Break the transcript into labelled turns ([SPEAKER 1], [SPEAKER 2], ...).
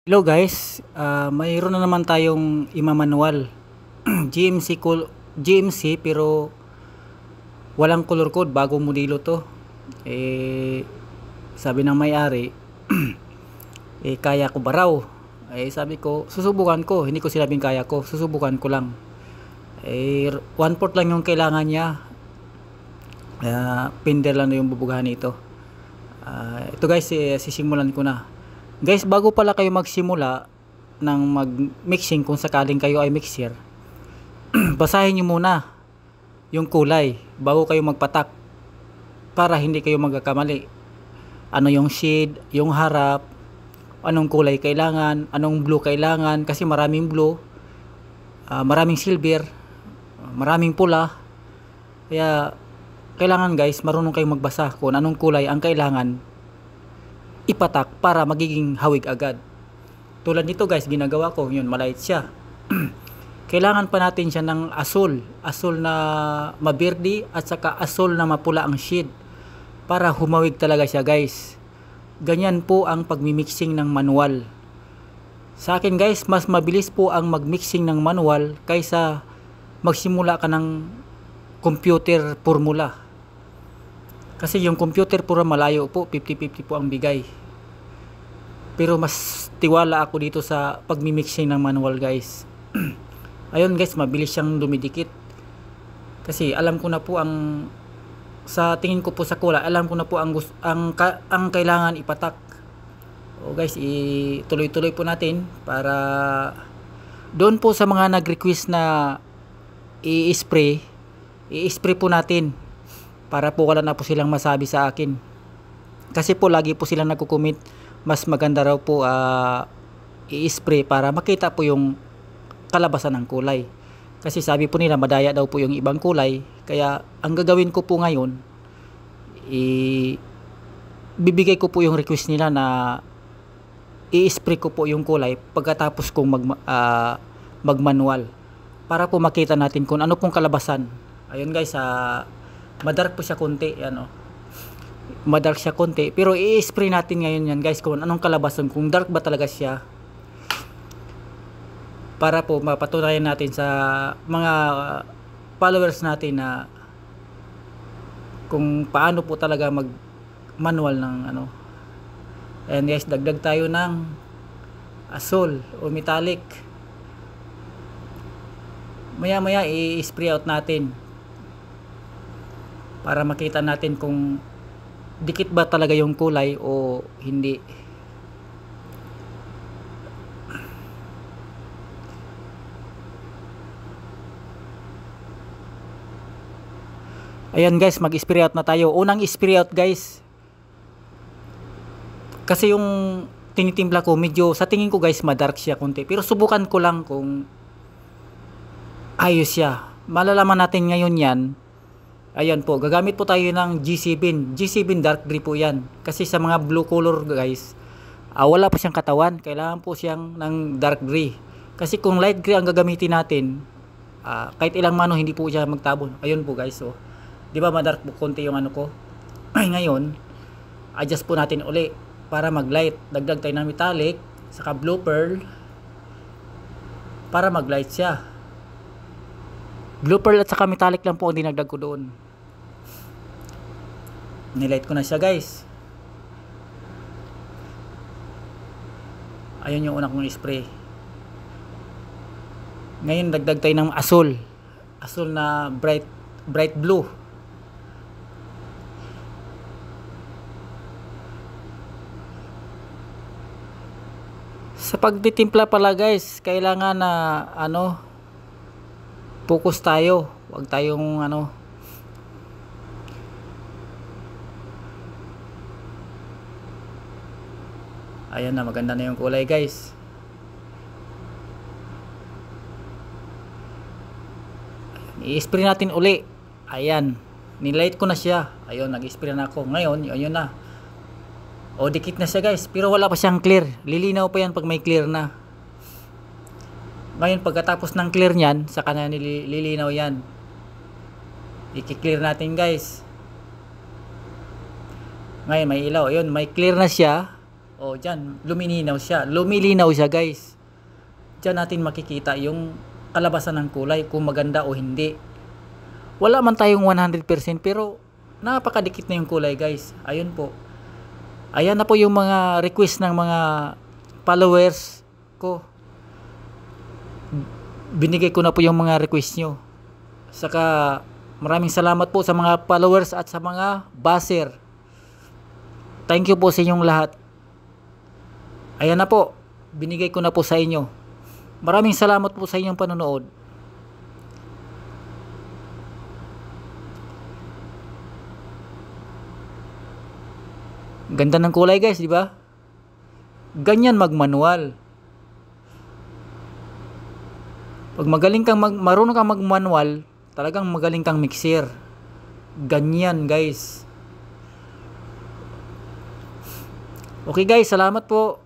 [SPEAKER 1] Hello guys, mayroon na naman tayong imamanual GMC GMC pero walang color code, bagong modelo to. Sabi ng may-ari, kaya ko ba raw? Sabi ko, susubukan ko. Hindi ko sinabing kaya ko, susubukan ko lang. 1/4 lang yung kailangan niya. Pinder lang na yung bubugahan nito. Ito guys, sisimulan ko na. Guys, bago pala kayo magsimula ng mag-mixing, kung sakaling kayo ay mixer, basahin nyo muna yung kulay bago kayo magpatak para hindi kayo magkakamali. Ano yung shade, yung harap, anong kulay kailangan, anong blue kailangan, kasi maraming blue, maraming silver, maraming pula. Kaya kailangan guys, marunong kayong magbasa kung anong kulay ang kailangan ipatak para magiging hawig agad. Tulad nito guys, ginagawa ko yun, maliit siya. Kailangan pa natin siya ng asul na mabirdi at saka asul na mapula ang shade para humawig talaga siya guys. Ganyan po ang pagmimixing ng manual. Sa akin guys, mas mabilis po ang magmixing ng manual kaysa magsimula ka ng computer formula. Kasi yung computer pura malayo po, 50-50 po ang bigay. Pero mas tiwala ako dito sa pagmimixing ng manual guys. Ayun guys, mabilis siyang dumidikit. Kasi alam ko na po sa tingin ko po sa kulay, alam ko na po ang kailangan ipatak. O guys, ituloy-tuloy po natin para doon po sa mga nag-request na i-spray po natin. Para po wala na po silang masabi sa akin. Kasi po lagi po silang nagko-comment, mas maganda raw po i-spray para makita po yung kalabasan ng kulay. Kasi sabi po nila madaya daw po yung ibang kulay. Kaya ang gagawin ko po ngayon, bibigay ko po yung request nila na i-spray ko po yung kulay pagkatapos kong mag-manual. Para po makita natin kung ano pong kalabasan. Ayun guys, madark po siya konti, yan madark siya konti, pero i-spray natin ngayon yan guys kung anong kalabasan, kung dark ba talaga siya, para po mapatunayan natin sa mga followers natin na kung paano po talaga mag manual ng and guys, dagdag tayo ng asul o metallic. Maya maya i-spray out natin para makita natin kung dikit ba talaga yung kulay o hindi. Ayan guys, mag-spray out na tayo. Unang spray out guys, kasi yung tinitimpla ko medyo, sa tingin ko guys, madark siya konti, pero subukan ko lang kung ayos siya. Malalaman natin ngayon yan. Ayan po, gagamit po tayo ng G7 dark gray po yan. Kasi sa mga blue color guys, wala pa siyang katawan, kailangan po siyang ng dark gray. Kasi kung light gray ang gagamitin natin, kahit ilang mano hindi po siya magtabon. Ayun po guys, so di ba madark po konti yung ko. Ngayon, adjust po natin uli para mag light. Dagdag tayo ng metallic saka blue pearl para mag light siya. Blue pearl at saka metallic lang po ang dinagdag ko doon. Nilight ko na siya guys. Ayun yung una kong spray. Ngayon dagdag tayo ng asul na bright blue. Sa pagtitimpla pala guys, kailangan na focus tayo, wag tayong ayan na, maganda na yung kulay guys. I-spray natin uli. Ayan, nilight ko na siya. Ayun, nag-spray na ako. Ngayon, ayun na. O, dikit na siya guys, pero wala pa siyang clear. Lilinaw pa yan pag may clear na. Ngayon, pagkatapos ng clear nyan, saka na lilinaw yan. I-clear natin guys. Ngayon, may ilaw. Ayun, may clear na siya. O, dyan, lumilinaw siya guys. Dyan natin makikita yung kalabasan ng kulay, kung maganda o hindi. Wala man tayong 100% pero napakadikit na yung kulay guys. Ayun po. Ayan na po yung mga request ng mga followers ko. Binigay ko na po yung mga request nyo. Saka maraming salamat po sa mga followers at sa mga baser. Thank you po sa inyong lahat. Ayan na po. Binigay ko na po sa inyo. Maraming salamat po sa inyong panonood. Ganda ng kulay guys, di ba? Ganyan magmanual. Pag marunong kang magmanual, talagang magaling kang mixer. Ganyan guys. Okay guys, salamat po.